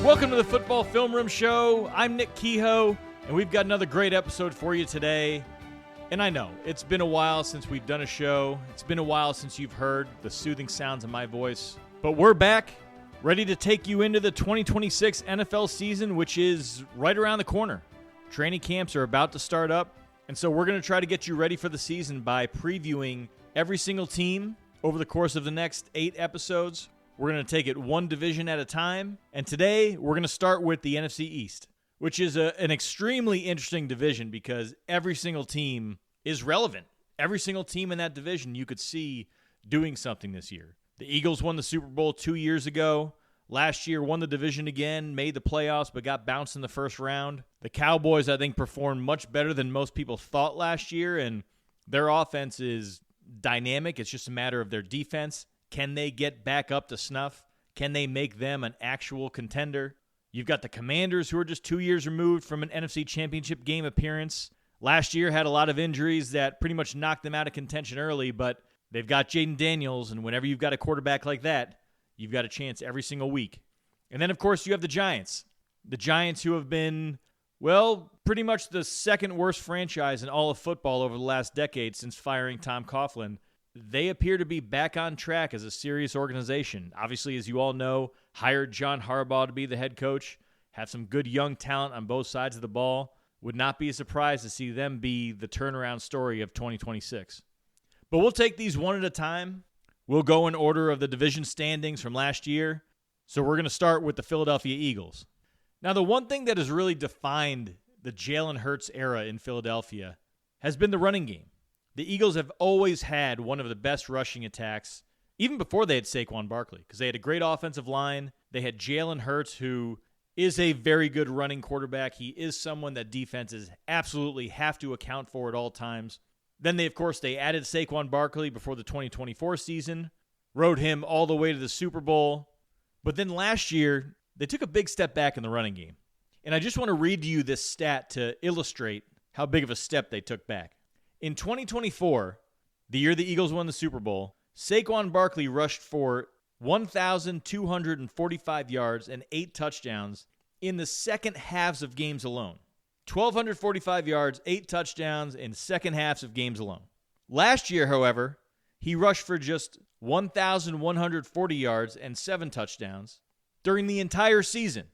Welcome to the Football Film Room Show. I'm Nick Kehoe, and we've got another great episode for you today. And I know, it's been a while since we've done a show. It's been a while since you've heard the soothing sounds of my voice. But we're back, ready to take you into the 2026 NFL season, which is right around the corner. Training camps are about to start up, and so we're going to try to get you ready for the season by previewing every single team over the course of the next 8 episodes. We're going to take it one division at a time, and today we're going to start with the NFC East, which is an extremely interesting division because every single team is relevant. Every single team in that division you could see doing something this year. The Eagles won the Super Bowl 2 years ago. Last year won the division again, made the playoffs, but got bounced in the first round. The Cowboys, I think, performed much better than most people thought last year, and their offense is dynamic. It's just a matter of their defense. Can they get back up to snuff? Can they make them an actual contender? You've got the Commanders, who are just 2 years removed from an NFC Championship game appearance. Last year had a lot of injuries that pretty much knocked them out of contention early, but they've got Jaden Daniels, and whenever you've got a quarterback like that, you've got a chance every single week. And then, of course, you have the Giants. The Giants, who have been, well, pretty much the second worst franchise in all of football over the last decade since firing Tom Coughlin. They appear to be back on track as a serious organization. Obviously, as you all know, hired John Harbaugh to be the head coach, have some good young talent on both sides of the ball. Would not be a surprise to see them be the turnaround story of 2026. But we'll take these one at a time. We'll go in order of the division standings from last year. So we're going to start with the Philadelphia Eagles. Now, the one thing that has really defined the Jalen Hurts era in Philadelphia has been the running game. The Eagles have always had one of the best rushing attacks, even before they had Saquon Barkley, because they had a great offensive line. They had Jalen Hurts, who is a very good running quarterback. He is someone that defenses absolutely have to account for at all times. Then they added Saquon Barkley before the 2024 season, rode him all the way to the Super Bowl. But then last year, they took a big step back in the running game. And I just want to read to you this stat to illustrate how big of a step they took back. In 2024, the year the Eagles won the Super Bowl, Saquon Barkley rushed for 1,245 yards and 8 touchdowns in the second halves of games alone. 1,245 yards, 8 touchdowns in second halves of games alone. Last year, however, he rushed for just 1,140 yards and 7 touchdowns during the entire season.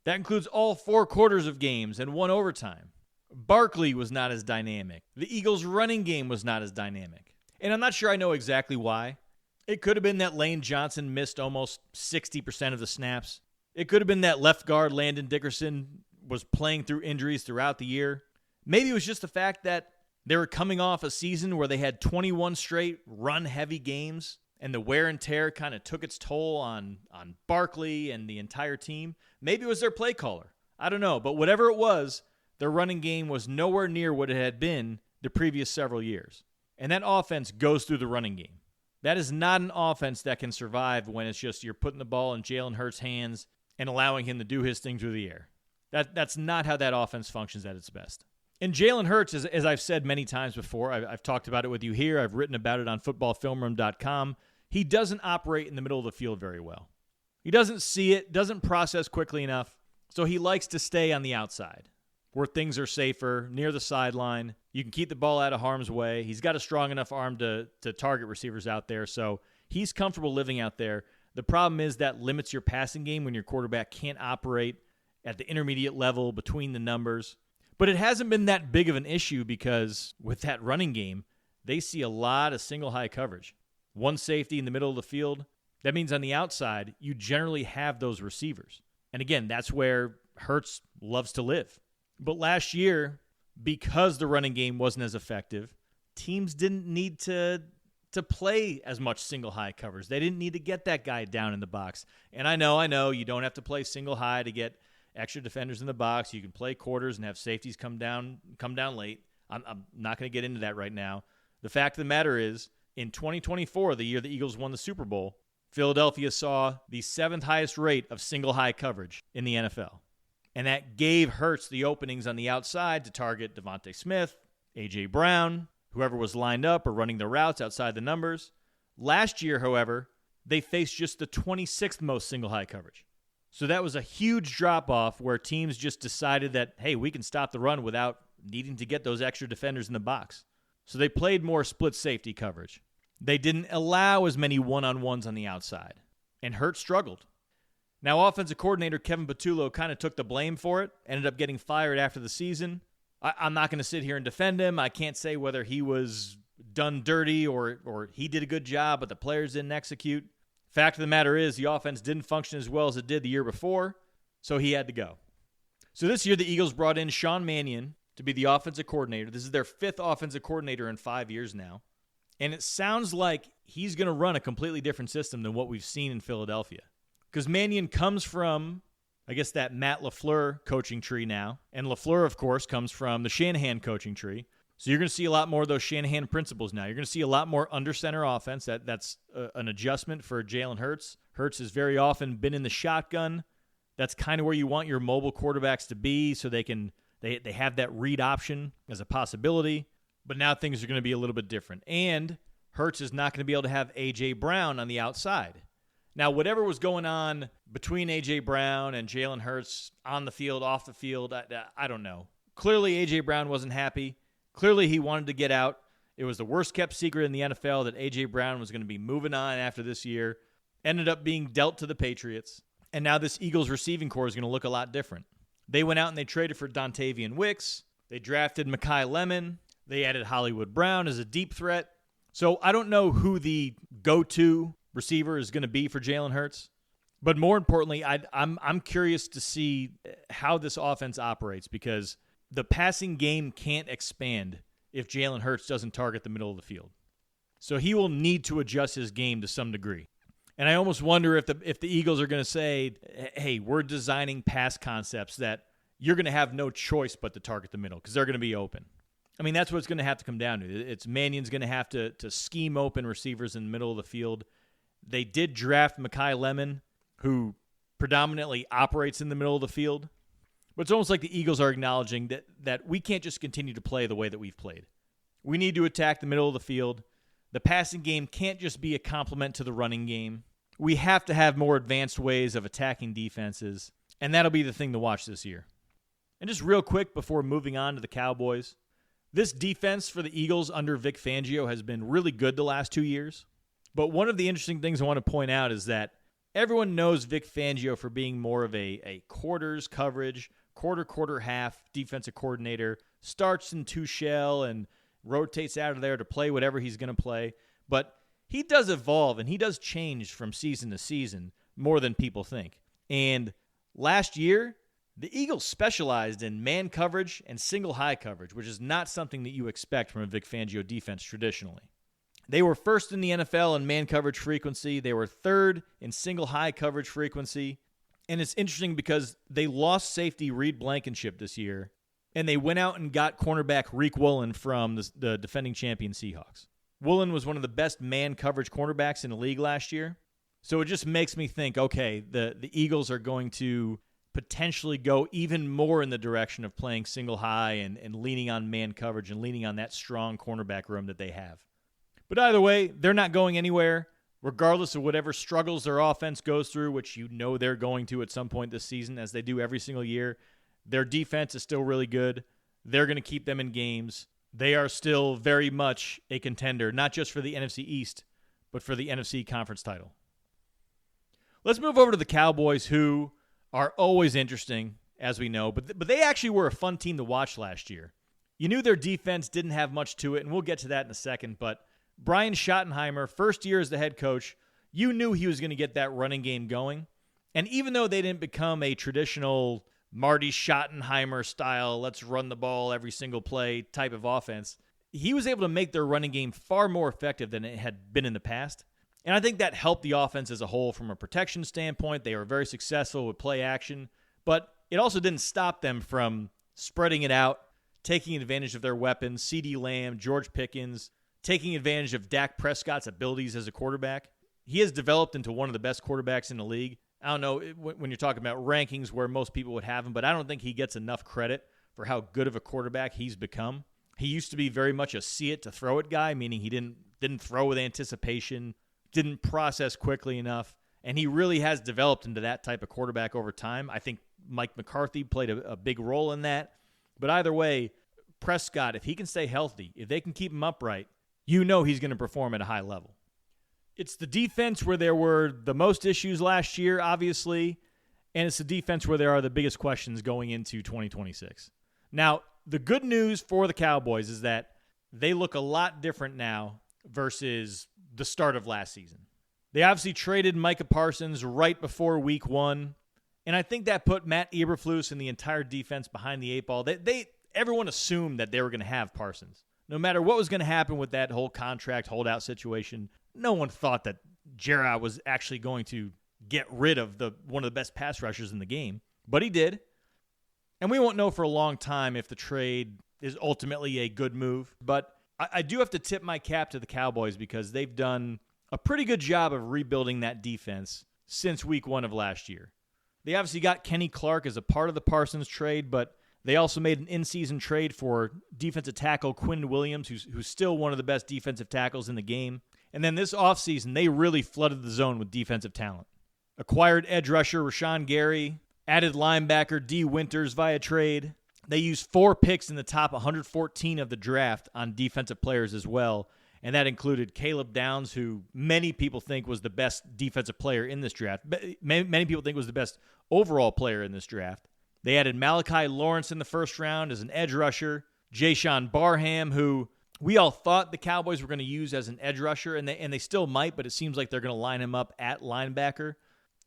That includes all 4 quarters of games and 1 overtime. Barkley was not as dynamic. The Eagles' running game was not as dynamic. And I'm not sure I know exactly why. It could have been that Lane Johnson missed almost 60% of the snaps. It could have been that left guard Landon Dickerson was playing through injuries throughout the year. Maybe it was just the fact that they were coming off a season where they had 21 straight run-heavy games, and the wear and tear kind of took its toll on Barkley and the entire team. Maybe it was their play caller. I don't know, but whatever it was, their running game was nowhere near what it had been the previous several years. And that offense goes through the running game. That is not an offense that can survive when it's just you're putting the ball in Jalen Hurts' hands and allowing him to do his thing through the air. That's not how that offense functions at its best. And Jalen Hurts, as I've said many times before, I've talked about it with you here, I've written about it on footballfilmroom.com, he doesn't operate in the middle of the field very well. He doesn't see it, doesn't process quickly enough, so he likes to stay on the outside, where things are safer, near the sideline. You can keep the ball out of harm's way. He's got a strong enough arm to target receivers out there, so he's comfortable living out there. The problem is that limits your passing game when your quarterback can't operate at the intermediate level between the numbers. But it hasn't been that big of an issue because with that running game, they see a lot of single high coverage. One safety in the middle of the field. That means on the outside, you generally have those receivers. And again, that's where Hurts loves to live. But last year, because the running game wasn't as effective, teams didn't need to play as much single high coverage. They didn't need to get that guy down in the box. And I know, you don't have to play single high to get extra defenders in the box. You can play quarters and have safeties come down late. I'm not going to get into that right now. The fact of the matter is, in 2024, the year the Eagles won the Super Bowl, Philadelphia saw the 7th highest rate of single high coverage in the NFL. And that gave Hurts the openings on the outside to target Devontae Smith, A.J. Brown, whoever was lined up or running the routes outside the numbers. Last year, however, they faced just the 26th most single high coverage. So that was a huge drop-off where teams just decided that, hey, we can stop the run without needing to get those extra defenders in the box. So they played more split safety coverage. They didn't allow as many one-on-ones on the outside. And Hurts struggled. Now, offensive coordinator Kevin Patullo kind of took the blame for it, ended up getting fired after the season. I'm not going to sit here and defend him. I can't say whether he was done dirty or he did a good job, but the players didn't execute. Fact of the matter is the offense didn't function as well as it did the year before, so he had to go. So this year the Eagles brought in Sean Mannion to be the offensive coordinator. This is their 5th offensive coordinator in 5 years now. And it sounds like he's going to run a completely different system than what we've seen in Philadelphia. Because Mannion comes from, I guess, that Matt LaFleur coaching tree now. And LaFleur, of course, comes from the Shanahan coaching tree. So you're going to see a lot more of those Shanahan principles now. You're going to see a lot more under center offense. That's an adjustment for Jalen Hurts. Hurts has very often been in the shotgun. That's kind of where you want your mobile quarterbacks to be so they have that read option as a possibility. But now things are going to be a little bit different. And Hurts is not going to be able to have A.J. Brown on the outside. Now, whatever was going on between A.J. Brown and Jalen Hurts on the field, off the field, I don't know. Clearly, A.J. Brown wasn't happy. Clearly, he wanted to get out. It was the worst-kept secret in the NFL that A.J. Brown was going to be moving on after this year. Ended up being dealt to the Patriots. And now this Eagles receiving core is going to look a lot different. They went out and they traded for Dontavian Wicks. They drafted Mekhi Lemon. They added Hollywood Brown as a deep threat. So I don't know who the go-to receiver is going to be for Jalen Hurts. But more importantly, I'm curious to see how this offense operates because the passing game can't expand if Jalen Hurts doesn't target the middle of the field. So he will need to adjust his game to some degree. And I almost wonder if the Eagles are going to say, hey, we're designing pass concepts that you're going to have no choice but to target the middle because they're going to be open. I mean, that's what it's going to have to come down to. It's Mannion's going to have to scheme open receivers in the middle of the field. They did draft Mekhi Lemon, who predominantly operates in the middle of the field. But it's almost like the Eagles are acknowledging that we can't just continue to play the way that we've played. We need to attack the middle of the field. The passing game can't just be a complement to the running game. We have to have more advanced ways of attacking defenses, and that'll be the thing to watch this year. And just real quick before moving on to the Cowboys, this defense for the Eagles under Vic Fangio has been really good the last 2 years. But one of the interesting things I want to point out is that everyone knows Vic Fangio for being more of a quarters coverage, quarter half defensive coordinator, starts in two shell and rotates out of there to play whatever he's going to play. But he does evolve and he does change from season to season more than people think. And last year, the Eagles specialized in man coverage and single high coverage, which is not something that you expect from a Vic Fangio defense traditionally. They were first in the NFL in man coverage frequency. They were third in single high coverage frequency. And it's interesting because they lost safety Reed Blankenship this year, and they went out and got cornerback Reek Woolen from the defending champion Seahawks. Woolen was one of the best man coverage cornerbacks in the league last year. So it just makes me think, okay, the Eagles are going to potentially go even more in the direction of playing single high and leaning on man coverage and leaning on that strong cornerback room that they have. But either way, they're not going anywhere, regardless of whatever struggles their offense goes through, which you know they're going to at some point this season, as they do every single year. Their defense is still really good. They're going to keep them in games. They are still very much a contender, not just for the NFC East, but for the NFC Conference title. Let's move over to the Cowboys, who are always interesting, as we know, but they actually were a fun team to watch last year. You knew their defense didn't have much to it, and we'll get to that in a second, but Brian Schottenheimer, first year as the head coach, you knew he was going to get that running game going. And even though they didn't become a traditional Marty Schottenheimer style, let's run the ball every single play type of offense, he was able to make their running game far more effective than it had been in the past. And I think that helped the offense as a whole from a protection standpoint. They were very successful with play action, but it also didn't stop them from spreading it out, taking advantage of their weapons, CeeDee Lamb, George Pickens, taking advantage of Dak Prescott's abilities as a quarterback. He has developed into one of the best quarterbacks in the league. I don't know when you're talking about rankings where most people would have him, but I don't think he gets enough credit for how good of a quarterback he's become. He used to be very much a see it to throw it guy, meaning he didn't throw with anticipation, didn't process quickly enough. And he really has developed into that type of quarterback over time. I think Mike McCarthy played a big role in that. But either way, Prescott, if he can stay healthy, if they can keep him upright, you know he's going to perform at a high level. It's the defense where there were the most issues last year, obviously, and it's the defense where there are the biggest questions going into 2026. Now, the good news for the Cowboys is that they look a lot different now versus the start of last season. They obviously traded Micah Parsons right before week 1, and I think that put Matt Eberflus and the entire defense behind the eight ball. Everyone assumed that they were going to have Parsons. No matter what was going to happen with that whole contract holdout situation, no one thought that Jarrah was actually going to get rid of one of the best pass rushers in the game. But he did. And we won't know for a long time if the trade is ultimately a good move. But I do have to tip my cap to the Cowboys because they've done a pretty good job of rebuilding that defense since week 1 of last year. They obviously got Kenny Clark as a part of the Parsons trade, but they also made an in-season trade for defensive tackle Quinn Williams, who's still one of the best defensive tackles in the game. And then this offseason, they really flooded the zone with defensive talent. Acquired edge rusher Rashawn Gary, added linebacker D. Winters via trade. They used 4 picks in the top 114 of the draft on defensive players as well, and that included Caleb Downs, who many people think was the best defensive player in this draft. Many people think was the best overall player in this draft. They added Malachi Lawrence in the first round as an edge rusher, Jayshon Barham, who we all thought the Cowboys were going to use as an edge rusher, and they still might, but it seems like they're going to line him up at linebacker.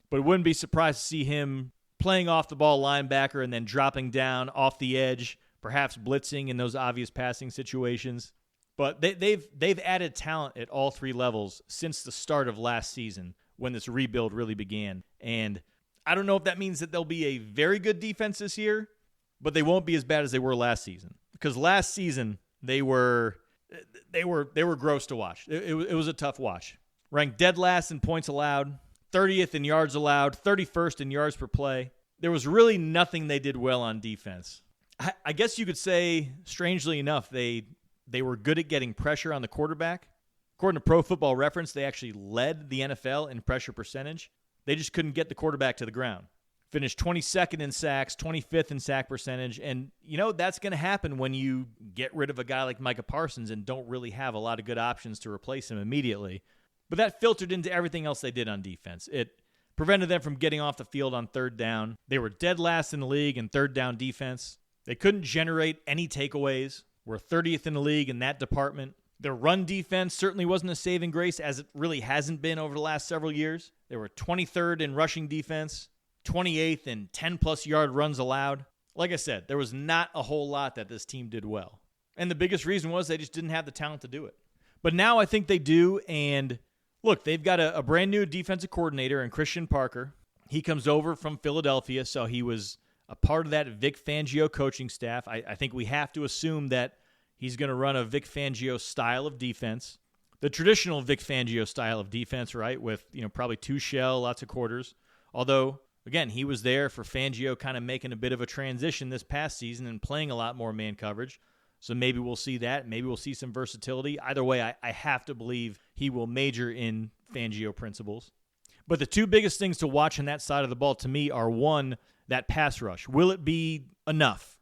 But wouldn't be surprised to see him playing off the ball linebacker and then dropping down off the edge, perhaps blitzing in those obvious passing situations. But they've added talent at all 3 levels since the start of last season when this rebuild really began. And I don't know if that means that they'll be a very good defense this year, but they won't be as bad as they were last season. Because last season they were gross to watch. It was a tough watch. Ranked dead last in points allowed, 30th in yards allowed, 31st in yards per play. There was really nothing they did well on defense. I guess you could say, strangely enough, they were good at getting pressure on the quarterback. According to Pro Football Reference, they actually led the NFL in pressure percentage. They just couldn't get the quarterback to the ground. Finished 22nd in sacks, 25th in sack percentage. And, that's going to happen when you get rid of a guy like Micah Parsons and don't really have a lot of good options to replace him immediately. But that filtered into everything else they did on defense. It prevented them from getting off the field on third down. They were dead last in the league in third down defense. They couldn't generate any takeaways. We're 30th in the league in that department. Their run defense certainly wasn't a saving grace, as it really hasn't been over the last several years. They were 23rd in rushing defense, 28th in 10-plus yard runs allowed. Like I said, there was not a whole lot that this team did well. And the biggest reason was they just didn't have the talent to do it. But now I think they do, and look, they've got a brand new defensive coordinator in Christian Parker. He comes over from Philadelphia, so he was a part of that Vic Fangio coaching staff. I think we have to assume that he's going to run a Vic Fangio style of defense. The traditional Vic Fangio style of defense, right, with probably 2 shell, lots of quarters. Although, again, he was there for Fangio kind of making a bit of a transition this past season and playing a lot more man coverage. So maybe we'll see that. Maybe we'll see some versatility. Either way, I have to believe he will major in Fangio principles. But the 2 biggest things to watch on that side of the ball to me are, one, that pass rush. Will it be enough?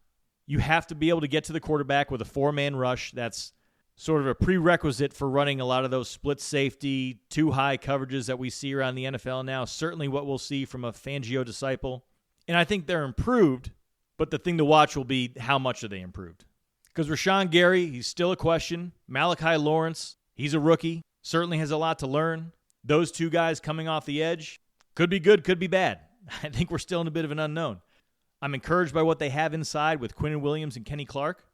You have to be able to get to the quarterback with a 4-man rush. That's sort of a prerequisite for running a lot of those split safety, 2 high coverages that we see around the NFL now. Certainly what we'll see from a Fangio disciple. And I think they're improved, but the thing to watch will be how much are they improved. Because Rashawn Gary, he's still a question. Malachi Lawrence, he's a rookie. Certainly has a lot to learn. Those 2 guys coming off the edge could be good, could be bad. I think we're still in a bit of an unknown. I'm encouraged by what they have inside with Quinn Williams and Kenny Clark,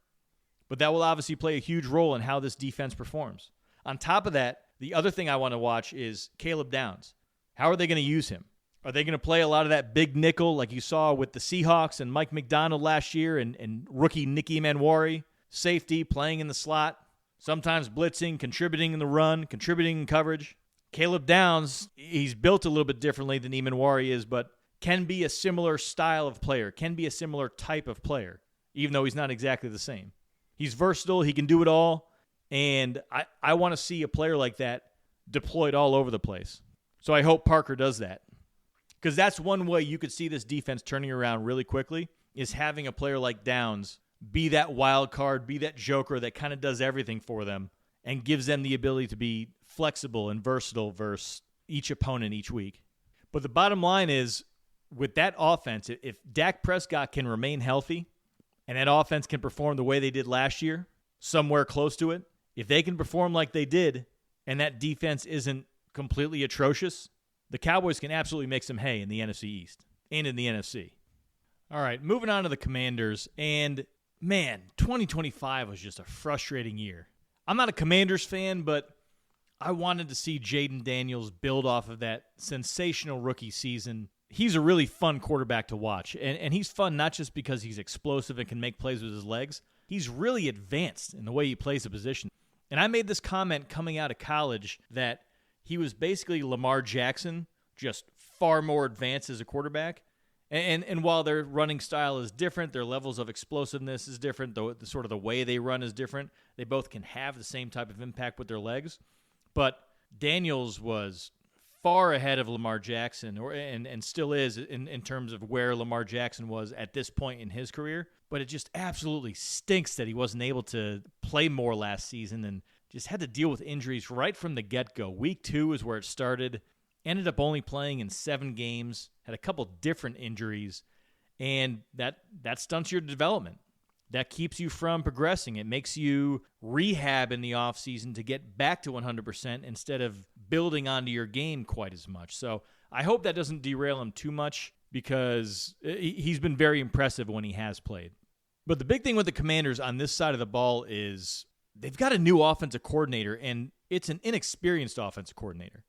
but that will obviously play a huge role in how this defense performs. On top of that, the other thing I want to watch is Caleb Downs. How are they going to use him? Are they going to play a lot of that big nickel like you saw with the Seahawks and Mike McDonald last year and rookie Nicky Manwari, safety, playing in the slot, sometimes blitzing, contributing in the run, contributing in coverage? Caleb Downs, he's built a little bit differently than Manwari is, but can be a similar style of player, can be a similar type of player, even though he's not exactly the same. He's versatile. He can do it all. And I want to see a player like that deployed all over the place. So I hope Parker does that. Because that's one way you could see this defense turning around really quickly, is having a player like Downs be that wild card, be that joker that kind of does everything for them and gives them the ability to be flexible and versatile versus each opponent each week. But the bottom line is, with that offense, if Dak Prescott can remain healthy and that offense can perform the way they did last year, somewhere close to it, if they can perform like they did and that defense isn't completely atrocious, the Cowboys can absolutely make some hay in the NFC East and in the NFC. All right, moving on to the Commanders. And, man, 2025 was just a frustrating year. I'm not a Commanders fan, but I wanted to see Jaden Daniels build off of that sensational rookie season. He's a really fun quarterback to watch, and he's fun not just because he's explosive and can make plays with his legs. He's really advanced in the way he plays the position. And I made this comment coming out of college that he was basically Lamar Jackson, just far more advanced as a quarterback. And while their running style is different, their levels of explosiveness is different, the sort of the way they run is different, they both can have the same type of impact with their legs. But Daniels was far ahead of Lamar Jackson, and still is in terms of where Lamar Jackson was at this point in his career. But it just absolutely stinks that he wasn't able to play more last season and just had to deal with injuries right from the get-go. Week 2 is where it started. Ended up only playing in 7 games, had a couple different injuries, and that stunts your development. That keeps you from progressing. It makes you rehab in the offseason to get back to 100% instead of building onto your game quite as much. So I hope that doesn't derail him too much because he's been very impressive when he has played. But the big thing with the Commanders on this side of the ball is they've got a new offensive coordinator, and it's an inexperienced offensive coordinator.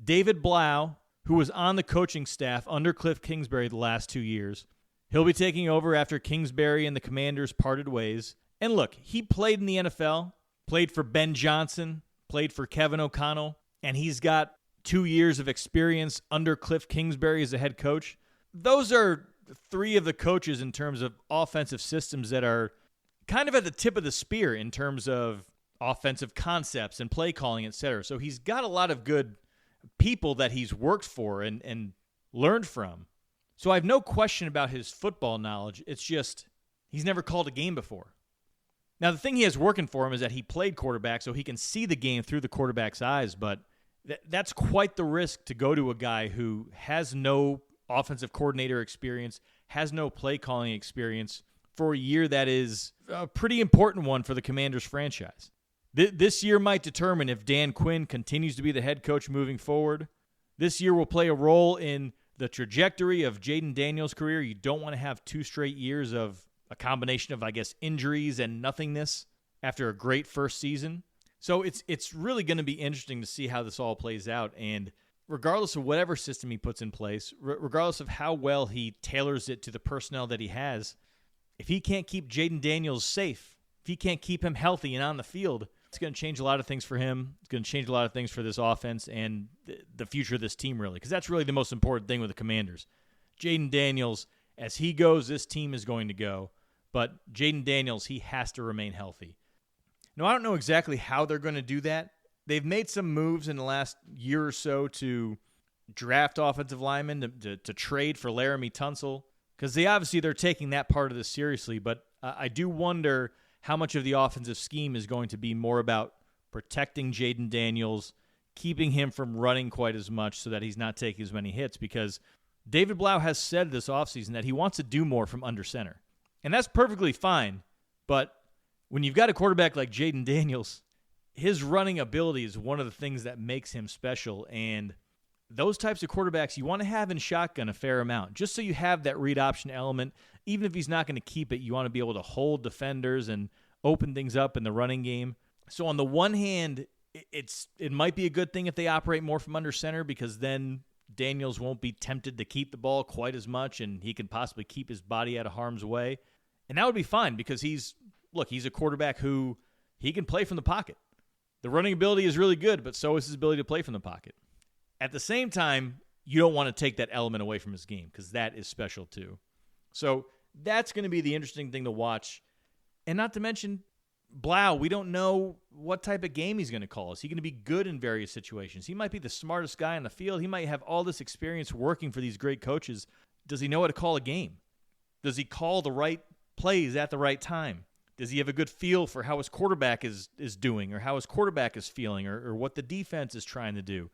David Blau, who was on the coaching staff under Cliff Kingsbury the last 2 years, he'll be taking over after Kingsbury and the Commanders parted ways. And look, he played in the NFL, played for Ben Johnson, played for Kevin O'Connell, and he's got 2 years of experience under Cliff Kingsbury as a head coach. Those are 3 of the coaches in terms of offensive systems that are kind of at the tip of the spear in terms of offensive concepts and play calling, etc. So he's got a lot of good people that he's worked for and learned from. So I have no question about his football knowledge. It's just he's never called a game before. Now, the thing he has working for him is that he played quarterback, so he can see the game through the quarterback's eyes, but that's quite the risk to go to a guy who has no offensive coordinator experience, has no play calling experience for a year that is a pretty important one for the Commanders franchise. This year might determine if Dan Quinn continues to be the head coach moving forward. This year will play a role in the trajectory of Jaden Daniels' career. You don't want to have 2 straight years of a combination of, I guess, injuries and nothingness after a great first season. So it's really going to be interesting to see how this all plays out. And regardless of whatever system he puts in place, regardless of how well he tailors it to the personnel that he has, if he can't keep Jaden Daniels safe, if he can't keep him healthy and on the field, it's going to change a lot of things for him. It's going to change a lot of things for this offense and the future of this team, really, because that's really the most important thing with the Commanders. Jaden Daniels, as he goes, this team is going to go. But Jaden Daniels, he has to remain healthy. Now, I don't know exactly how they're going to do that. They've made some moves in the last year or so to draft offensive linemen, to trade for Laramie Tunsil, because they're taking that part of this seriously. But I do wonder how much of the offensive scheme is going to be more about protecting Jaden Daniels, keeping him from running quite as much so that he's not taking as many hits, because David Blau has said this offseason that he wants to do more from under center. And that's perfectly fine, but when you've got a quarterback like Jaden Daniels, his running ability is one of the things that makes him special, and those types of quarterbacks you want to have in shotgun a fair amount, just so you have that read option element. Even if he's not going to keep it, you want to be able to hold defenders and open things up in the running game. So on the one hand, it might be a good thing if they operate more from under center, because then Daniels won't be tempted to keep the ball quite as much, and he can possibly keep his body out of harm's way. And that would be fine, because he's a quarterback who he can play from the pocket. The running ability is really good, but so is his ability to play from the pocket. At the same time, you don't want to take that element away from his game, because that is special too. So that's going to be the interesting thing to watch. And not to mention, Blau, we don't know what type of game he's going to call. Is he going to be good in various situations? He might be the smartest guy on the field. He might have all this experience working for these great coaches. Does he know how to call a game? Does he call the right plays at the right time? Does he have a good feel for how his quarterback is doing, or how his quarterback is feeling, or what the defense is trying to do?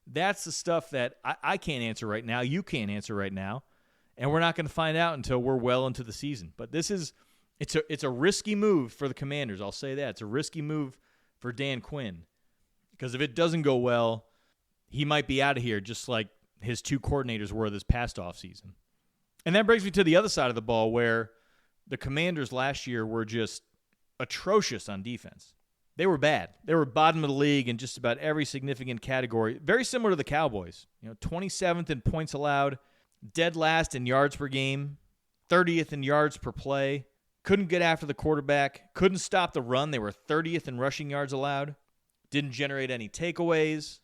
That's the stuff that I can't answer right now. You can't answer right now. And we're not going to find out until we're well into the season. But it's a risky move for the Commanders. I'll say that. It's a risky move for Dan Quinn. Because if it doesn't go well, he might be out of here just like his two coordinators were this past offseason. And that brings me to the other side of the ball, where the Commanders last year were just atrocious on defense. They were bad. They were bottom of the league in just about every significant category. Very similar to the Cowboys. 27th in points allowed, dead last in yards per game, 30th in yards per play. Couldn't get after the quarterback. Couldn't stop the run. They were 30th in rushing yards allowed. Didn't generate any takeaways.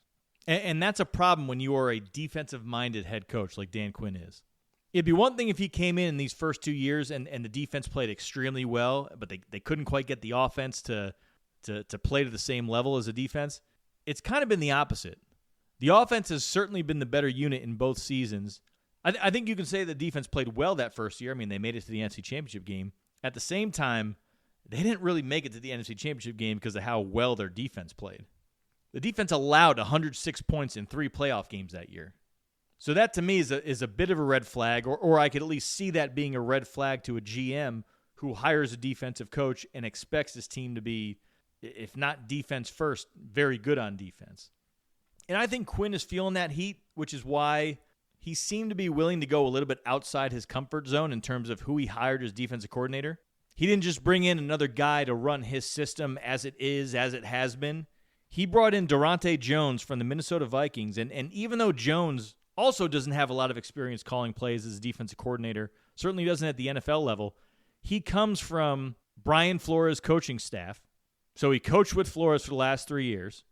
And that's a problem when you are a defensive-minded head coach like Dan Quinn is. It'd be one thing if he came in these first 2 years and the defense played extremely well, but they couldn't quite get the offense to play to the same level as the defense. It's kind of been the opposite. The offense has certainly been the better unit in both seasons. I think you can say the defense played well that first year. I mean, they made it to the NFC Championship game. At the same time, they didn't really make it to the NFC Championship game because of how well their defense played. The defense allowed 106 points in 3 playoff games that year. So that to me is a bit of a red flag, or I could at least see that being a red flag to a GM who hires a defensive coach and expects his team to be, if not defense first, very good on defense. And I think Quinn is feeling that heat, which is why he seemed to be willing to go a little bit outside his comfort zone in terms of who he hired as defensive coordinator. He didn't just bring in another guy to run his system as it has been. He brought in Durante Jones from the Minnesota Vikings, and even though Jones also doesn't have a lot of experience calling plays as a defensive coordinator, certainly doesn't at the NFL level, he comes from Brian Flores' coaching staff. So he coached with Flores for the last 3 years.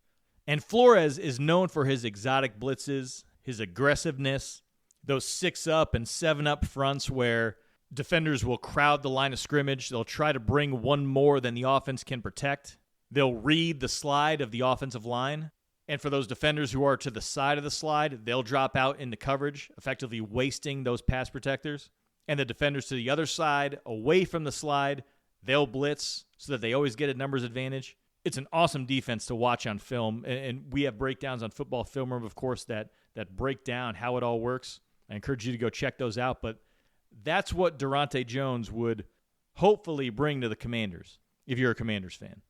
And Flores is known for his exotic blitzes, his aggressiveness, those 6-up and 7-up fronts where defenders will crowd the line of scrimmage. They'll try to bring one more than the offense can protect. They'll read the slide of the offensive line. And for those defenders who are to the side of the slide, they'll drop out into coverage, effectively wasting those pass protectors. And the defenders to the other side, away from the slide, they'll blitz so that they always get a numbers advantage. It's an awesome defense to watch on film. And we have breakdowns on Football Film Room, of course, that break down how it all works. I encourage you to go check those out. But that's what Durante Jones would hopefully bring to the Commanders, if you're a Commanders fan.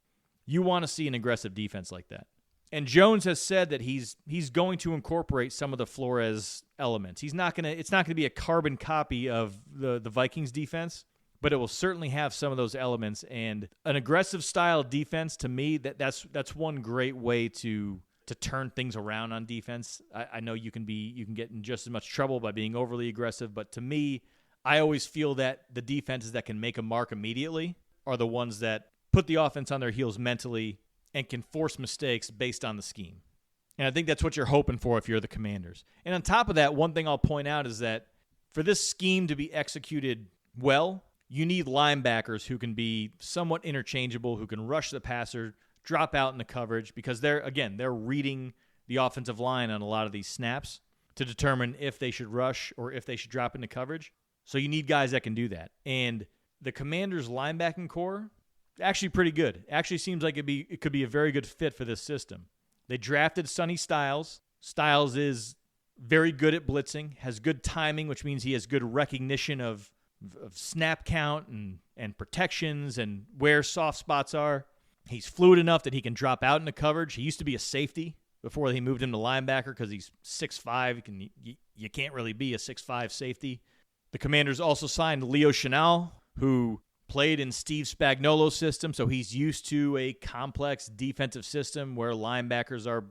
You want to see an aggressive defense like that. And Jones has said that he's going to incorporate some of the Flores elements. It's not going to be a carbon copy of the Vikings defense, but it will certainly have some of those elements. And an aggressive style defense, to me, that's one great way to turn things around on defense. I know you can get in just as much trouble by being overly aggressive, but to me, I always feel that the defenses that can make a mark immediately are the ones that put the offense on their heels mentally and can force mistakes based on the scheme. And I think that's what you're hoping for if you're the Commanders. And on top of that, one thing I'll point out is that for this scheme to be executed well, you need linebackers who can be somewhat interchangeable, who can rush the passer, drop out in the coverage, because they're reading the offensive line on a lot of these snaps to determine if they should rush or if they should drop into coverage. So you need guys that can do that. And the Commanders' linebacking core, actually pretty good. Actually seems like it could be a very good fit for this system. They drafted Sonny Styles. Styles is very good at blitzing, has good timing, which means he has good recognition of snap count and protections and where soft spots are. He's fluid enough that he can drop out into coverage. He used to be a safety before they moved him to linebacker because he's 6'5". You can't really be a 6'5" safety. The Commanders also signed Leo Chenal, who played in Steve Spagnuolo's system, so he's used to a complex defensive system where linebackers are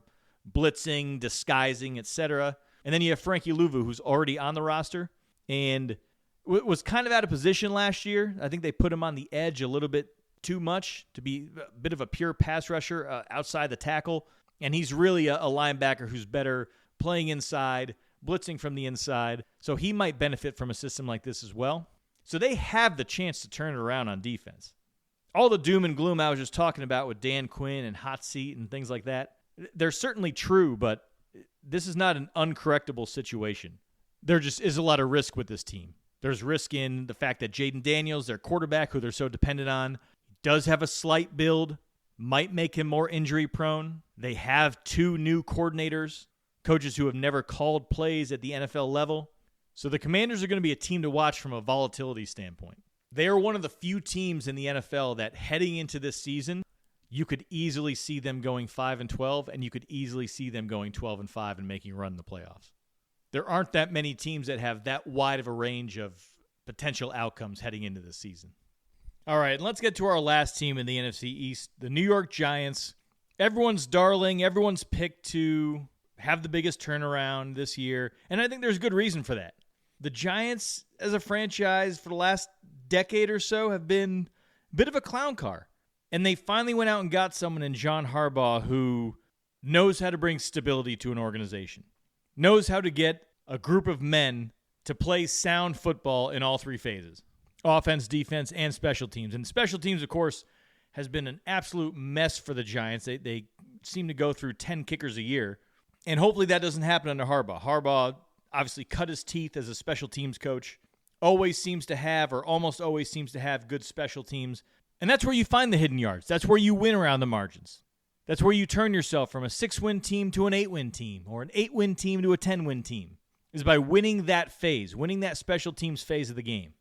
blitzing, disguising, etc. And then you have Frankie Louvu, who's already on the roster and was kind of out of position last year. I think they put him on the edge a little bit too much to be a bit of a pure pass rusher outside the tackle. And he's really a linebacker who's better playing inside, blitzing from the inside. So he might benefit from a system like this as well. So they have the chance to turn it around on defense. all the doom and gloom I was just talking about with Dan Quinn and hot seat and things like that, they're certainly true, but this is not an uncorrectable situation. There just is a lot of risk with this team. There's risk in the fact that Jaden Daniels, their quarterback, who they're so dependent on, does have a slight build, might make him more injury prone. They have 2 new coordinators, coaches who have never called plays at the NFL level. So the Commanders are going to be a team to watch from a volatility standpoint. They are one of the few teams in the NFL that heading into this season, you could easily see them going 5-12, and you could easily see them going 12-5 and making a run in the playoffs. There aren't that many teams that have that wide of a range of potential outcomes heading into this season. All right, and let's get to our last team in the NFC East, the New York Giants. Everyone's darling, everyone's picked to have the biggest turnaround this year, and I think there's good reason for that. The Giants, as a franchise for the last decade or so, have been a bit of a clown car. And they finally went out and got someone in John Harbaugh who knows how to bring stability to an organization, knows how to get a group of men to play sound football in all 3 phases, offense, defense, and special teams. And special teams, of course, has been an absolute mess for the Giants. They seem to go through 10 kickers a year, and hopefully that doesn't happen under Harbaugh. Harbaugh obviously cut his teeth as a special teams coach, always seems to have, or almost always seems to have, good special teams. And that's where you find the hidden yards. That's where you win around the margins. That's where you turn yourself from a 6-win team to an 8-win team, or an 8-win team to a 10-win team, is by winning that phase, winning that special teams phase of the game.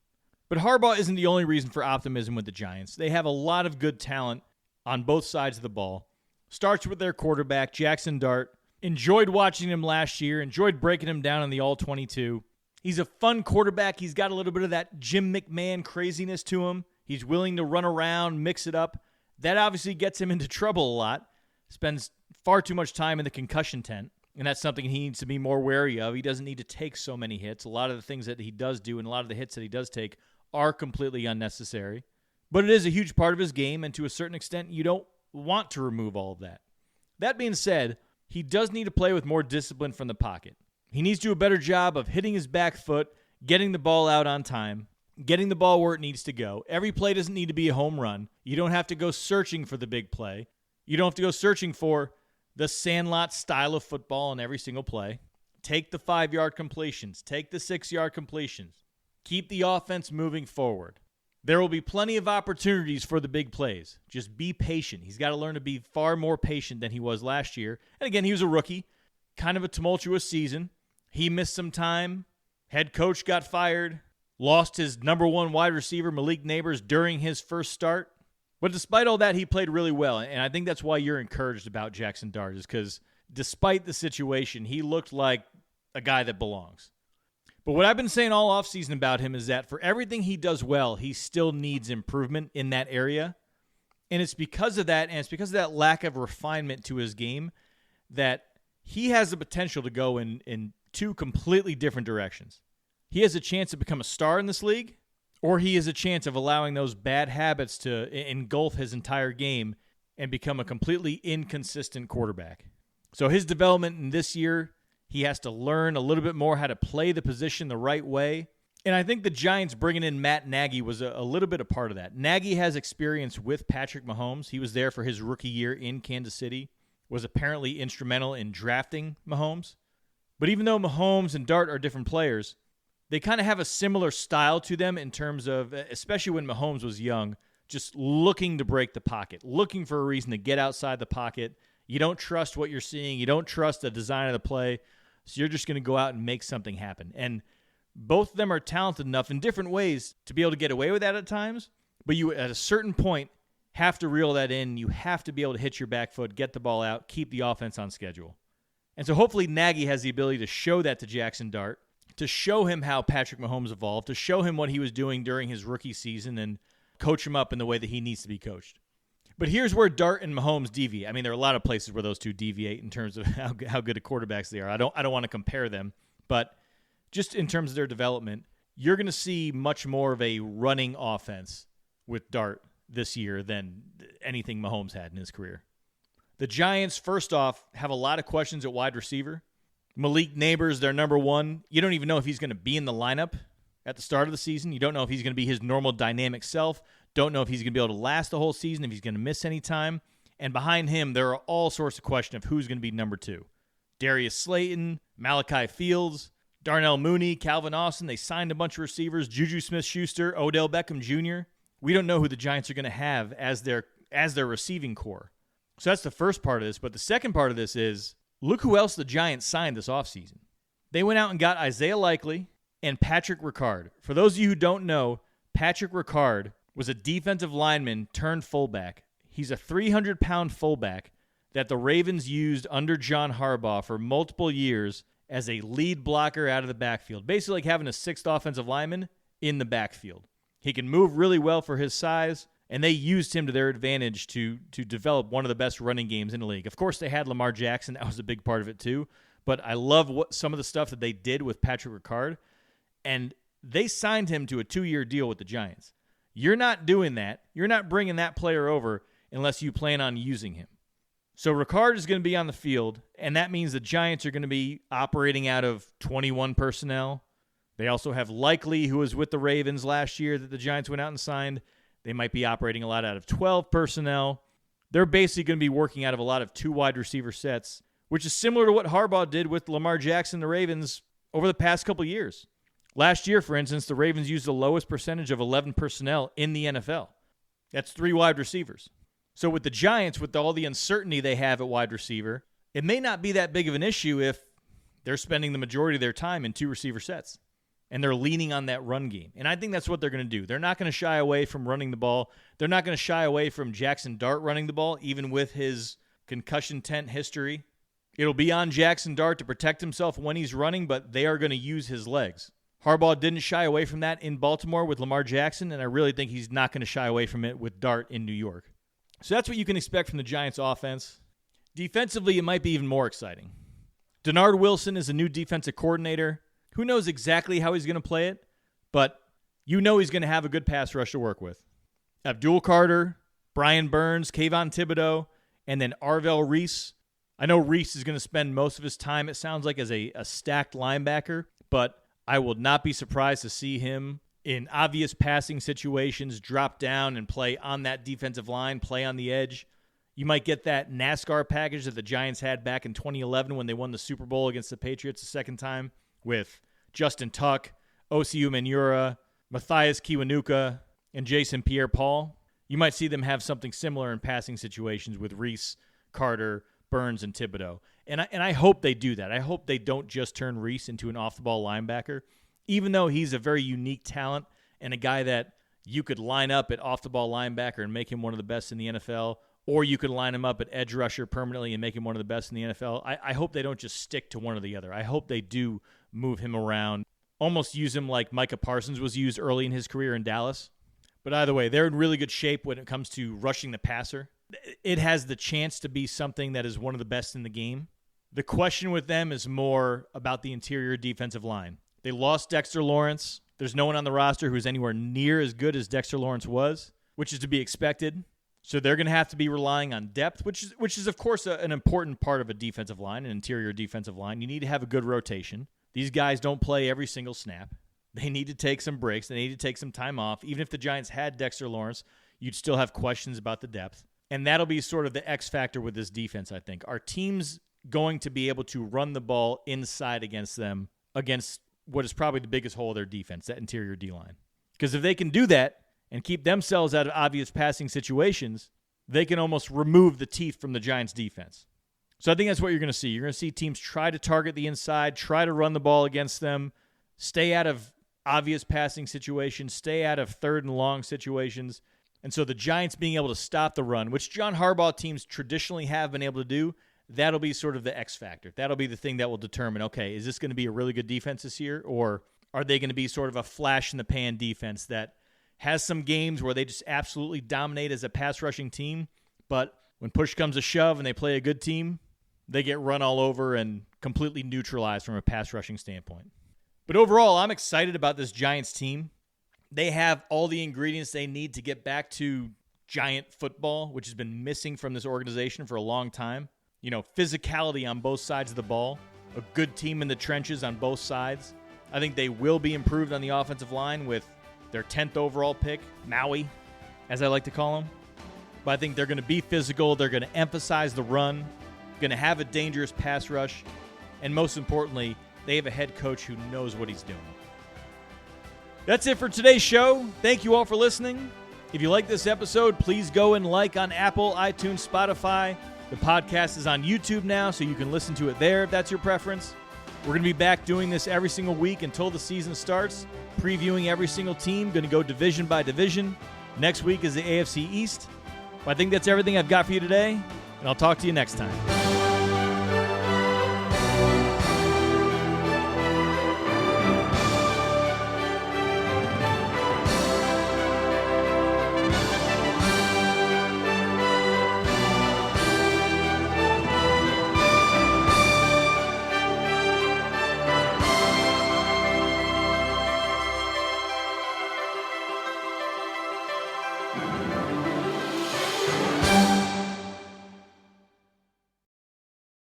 But Harbaugh isn't the only reason for optimism with the Giants. They have a lot of good talent on both sides of the ball. Starts with their quarterback, Jackson Dart. Enjoyed watching him last year, enjoyed breaking him down in the All-22. He's a fun quarterback. He's got a little bit of that Jim McMahon craziness to him. He's willing to run around, mix it up. That obviously gets him into trouble a lot. Spends far too much time in the concussion tent, and that's something he needs to be more wary of. He doesn't need to take so many hits. A lot of the things that he does do and a lot of the hits that he does take are completely unnecessary. But it is a huge part of his game, and to a certain extent, you don't want to remove all of that. That being said, he does need to play with more discipline from the pocket. He needs to do a better job of hitting his back foot, getting the ball out on time, getting the ball where it needs to go. Every play doesn't need to be a home run. You don't have to go searching for the big play. You don't have to go searching for the Sandlot style of football in every single play. Take the 5-yard completions. Take the 6-yard completions. Keep the offense moving forward. There will be plenty of opportunities for the big plays. Just be patient. He's got to learn to be far more patient than he was last year. And again, he was a rookie. Kind of a tumultuous season. He missed some time. Head coach got fired. Lost his number 1 wide receiver, Malik Neighbors, during his first start. But despite all that, he played really well. And I think that's why you're encouraged about Jackson Dart, is because despite the situation, he looked like a guy that belongs. But what I've been saying all offseason about him is that for everything he does well, he still needs improvement in that area. And it's because of that, and it's because of that lack of refinement to his game, that he has the potential to go in 2 completely different directions. He has a chance to become a star in this league, or he has a chance of allowing those bad habits to engulf his entire game and become a completely inconsistent quarterback. So his development in this year, he has to learn a little bit more how to play the position the right way. And I think the Giants bringing in Matt Nagy was a little bit a part of that. Nagy has experience with Patrick Mahomes. He was there for his rookie year in Kansas City, was apparently instrumental in drafting Mahomes. But even though Mahomes and Dart are different players, they kind of have a similar style to them in terms of, especially when Mahomes was young, just looking to break the pocket, looking for a reason to get outside the pocket. You don't trust what you're seeing. You don't trust the design of the play. So you're just going to go out and make something happen. And both of them are talented enough in different ways to be able to get away with that at times. But you, at a certain point, have to reel that in. You have to be able to hit your back foot, get the ball out, keep the offense on schedule. And so hopefully Nagy has the ability to show that to Jackson Dart, to show him how Patrick Mahomes evolved, to show him what he was doing during his rookie season and coach him up in the way that he needs to be coached. But here's where Dart and Mahomes deviate. I mean, there are a lot of places where those two deviate in terms of how good of quarterbacks they are. I don't want to compare them, but just in terms of their development, you're going to see much more of a running offense with Dart this year than anything Mahomes had in his career. The Giants, first off, have a lot of questions at wide receiver. Malik Neighbors, their number 1. You don't even know if he's going to be in the lineup at the start of the season. You don't know if he's going to be his normal dynamic self. Don't know if he's going to be able to last the whole season, if he's going to miss any time. And behind him, there are all sorts of questions of who's going to be number 2. Darius Slayton, Malachi Fields, Darnell Mooney, Calvin Austin. They signed a bunch of receivers, Juju Smith-Schuster, Odell Beckham Jr. We don't know who the Giants are going to have as their receiving core. So that's the first part of this. But the second part of this is, look who else the Giants signed this offseason. They went out and got Isaiah Likely and Patrick Ricard. For those of you who don't know, Patrick Ricard was a defensive lineman turned fullback. He's a 300-pound fullback that the Ravens used under John Harbaugh for multiple years as a lead blocker out of the backfield. Basically like having a 6th offensive lineman in the backfield. He can move really well for his size, and they used him to their advantage to develop one of the best running games in the league. Of course, they had Lamar Jackson. That was a big part of it too. But I love some of the stuff that they did with Patrick Ricard, and they signed him to a 2-year deal with the Giants. You're not doing that. You're not bringing that player over unless you plan on using him. So Ricard is going to be on the field, and that means the Giants are going to be operating out of 21 personnel. They also have Likely, who was with the Ravens last year that the Giants went out and signed. They might be operating a lot out of 12 personnel. They're basically going to be working out of a lot of 2 wide receiver sets, which is similar to what Harbaugh did with Lamar Jackson and the Ravens over the past couple years. Last year, for instance, the Ravens used the lowest percentage of 11 personnel in the NFL. That's 3 wide receivers. So with the Giants, with all the uncertainty they have at wide receiver, it may not be that big of an issue if they're spending the majority of their time in 2 receiver sets and they're leaning on that run game. And I think that's what they're going to do. They're not going to shy away from running the ball. They're not going to shy away from Jackson Dart running the ball, even with his concussion tent history. It'll be on Jackson Dart to protect himself when he's running, but they are going to use his legs. Harbaugh didn't shy away from that in Baltimore with Lamar Jackson, and I really think he's not going to shy away from it with Dart in New York. So that's what you can expect from the Giants offense. Defensively, it might be even more exciting. Denard Wilson is a new defensive coordinator. Who knows exactly how he's going to play it, but you know he's going to have a good pass rush to work with. Abdul Carter, Brian Burns, Kayvon Thibodeau, and then Arvell Reese. I know Reese is going to spend most of his time, it sounds like, as a stacked linebacker, but I will not be surprised to see him in obvious passing situations, drop down and play on that defensive line, play on the edge. You might get that NASCAR package that the Giants had back in 2011 when they won the Super Bowl against the Patriots the second time with Justin Tuck, Osi Umenyiora, Matthias Kiwanuka, and Jason Pierre-Paul. You might see them have something similar in passing situations with Reese, Carter, Burns, and Thibodeau. And I hope they do that. I hope they don't just turn Reese into an off-the-ball linebacker, even though he's a very unique talent and a guy that you could line up at off-the-ball linebacker and make him one of the best in the NFL, or you could line him up at edge rusher permanently and make him one of the best in the NFL. I hope they don't just stick to one or the other. I hope they do move him around, almost use him like Micah Parsons was used early in his career in Dallas. But either way, they're in really good shape when it comes to rushing the passer. It has the chance to be something that is one of the best in the game. The question with them is more about the interior defensive line. They lost Dexter Lawrence. There's no one on the roster who's anywhere near as good as Dexter Lawrence was, which is to be expected. So they're going to have to be relying on depth, which is of course, an important part of a defensive line, an interior defensive line. You need to have a good rotation. These guys don't play every single snap. They need to take some breaks. They need to take some time off. Even if the Giants had Dexter Lawrence, you'd still have questions about the depth. And that'll be sort of the X factor with this defense, I think. Are teams going to be able to run the ball inside against them, against what is probably the biggest hole of their defense, that interior D-line? Because if they can do that and keep themselves out of obvious passing situations, they can almost remove the teeth from the Giants' defense. So I think that's what you're going to see. You're going to see teams try to target the inside, try to run the ball against them, stay out of obvious passing situations, stay out of third and long situations. And so the Giants being able to stop the run, which John Harbaugh teams traditionally have been able to do, that'll be sort of the X factor. That'll be the thing that will determine, okay, is this going to be a really good defense this year, or are they going to be sort of a flash-in-the-pan defense that has some games where they just absolutely dominate as a pass-rushing team, but when push comes to shove and they play a good team, they get run all over and completely neutralized from a pass-rushing standpoint. But overall, I'm excited about this Giants team. They have all the ingredients they need to get back to Giant football, which has been missing from this organization for a long time. You know, physicality on both sides of the ball, a good team in the trenches on both sides. I think they will be improved on the offensive line with their 10th overall pick, Maui. as I like to call them. But I think they're going to be physical. They're going to emphasize the run, going to have a dangerous pass rush, and most importantly, they have a head coach who knows what he's doing. That's it for today's show. Thank you all for listening. If you like this episode, please go and like on Apple, iTunes, Spotify. The podcast is on YouTube now, so you can listen to it there if that's your preference. We're going to be back doing this every single week until the season starts, previewing every single team, going to go division by division. Next week is the AFC East. But I think that's everything I've got for you today, and I'll talk to you next time.